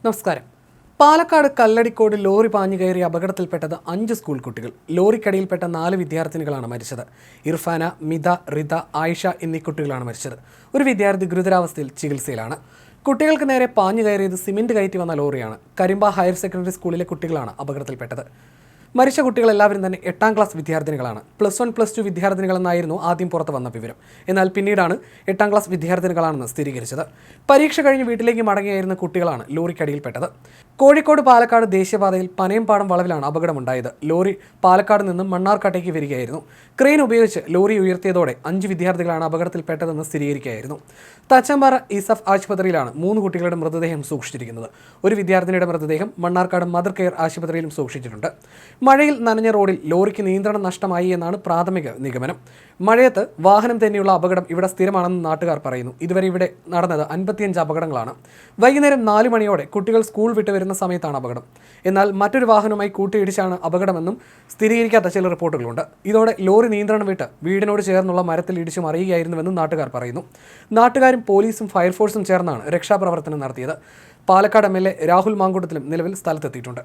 നമസ്കാരം. പാലക്കാട് കല്ലടിക്കോട് ലോറി പാഞ്ഞു കയറി അപകടത്തിൽപ്പെട്ടത് 5 സ്കൂൾ കുട്ടികൾ. ലോറിക്കടിയിൽപ്പെട്ട 4 വിദ്യാർത്ഥിനികളാണ് മരിച്ചത്. ഇർഫാന, മിത, റിത, ആയിഷ എന്നീ കുട്ടികളാണ് മരിച്ചത്. ഒരു വിദ്യാർത്ഥി ഗുരുതരാവസ്ഥയിൽ ചികിത്സയിലാണ്. കുട്ടികൾക്ക് നേരെ പാഞ്ഞു കയറിയത് സിമന്റ് കയറ്റി വന്ന ലോറിയാണ്. കരിമ്പ ഹയർ സെക്കൻഡറി സ്കൂളിലെ കുട്ടികളാണ് അപകടത്തിൽപ്പെട്ടത്. മരിച്ച കുട്ടികൾ എല്ലാവരും തന്നെ 8ാം ക്ലാസ് വിദ്യാർത്ഥിനികളാണ്. +1, +2 വിദ്യാർത്ഥിനികളെന്നായിരുന്നു ആദ്യം പുറത്തു വന്ന വിവരം. എന്നാൽ പിന്നീടാണ് 8ാം ക്ലാസ് വിദ്യാർത്ഥിനികളാണെന്ന് സ്ഥിരീകരിച്ചത്. പരീക്ഷ കഴിഞ്ഞ് വീട്ടിലേക്ക് മടങ്ങിയായിരുന്ന കുട്ടികളാണ് ലോറിക്കടിയിൽപ്പെട്ടത്. കോഴിക്കോട് പാലക്കാട് ദേശീയപാതയിൽ പനയംപാടം വളവിലാണ് അപകടമുണ്ടായത്. ലോറി പാലക്കാട് നിന്നും മണ്ണാർക്കാട്ടേക്ക് വരികയായിരുന്നു. ക്രെയിൻ ഉപയോഗിച്ച് ലോറി ഉയർത്തിയതോടെ 5 വിദ്യാർത്ഥികളാണ് അപകടത്തിൽപ്പെട്ടതെന്ന് സ്ഥിരീകരിക്കുകയായിരുന്നു. തച്ചമ്പാറ ഇസഫ് ആശുപത്രിയിലാണ് 3 കുട്ടികളുടെ മൃതദേഹം സൂക്ഷിച്ചിരിക്കുന്നത്. ഒരു വിദ്യാർത്ഥിനിയുടെ മൃതദേഹം മണ്ണാർക്കാട് മദർ കെയർ ആശുപത്രിയിലും സൂക്ഷിച്ചിട്ടുണ്ട്. മഴയിൽ നനഞ്ഞ റോഡിൽ ലോറിക്ക് നിയന്ത്രണം നഷ്ടമായി എന്നാണ് പ്രാഥമിക നിഗമനം. മഴയത്ത് വാഹനം തന്നെയുള്ള അപകടം ഇവിടെ സ്ഥിരമാണെന്ന് നാട്ടുകാർ പറയുന്നു. ഇതുവരെ ഇവിടെ നടന്നത് 55 അപകടങ്ങളാണ്. വൈകുന്നേരം 4 മണിയോടെ കുട്ടികൾ സ്കൂൾ വിട്ട് വരുന്ന സമയത്താണ് അപകടം. എന്നാൽ മറ്റൊരു വാഹനവുമായി കൂട്ടിയിടിച്ചാണ് അപകടമെന്നും സ്ഥിരീകരിക്കാത്ത ചില റിപ്പോർട്ടുകളുണ്ട്. ഇതോടെ ലോറി നിയന്ത്രണം വിട്ട് വീടിനോട് ചേർന്നുള്ള മരത്തിൽ ഇടിച്ചു മറിയുകയായിരുന്നുവെന്നും നാട്ടുകാർ പറയുന്നു. നാട്ടുകാരും പോലീസും ഫയർഫോഴ്സും ചേർന്നാണ് രക്ഷാപ്രവർത്തനം നടത്തിയത്. പാലക്കാട് MLA രാഹുൽ മാങ്കൂട്ടത്തിലും നിലവിൽ സ്ഥലത്തെത്തിയിട്ടുണ്ട്.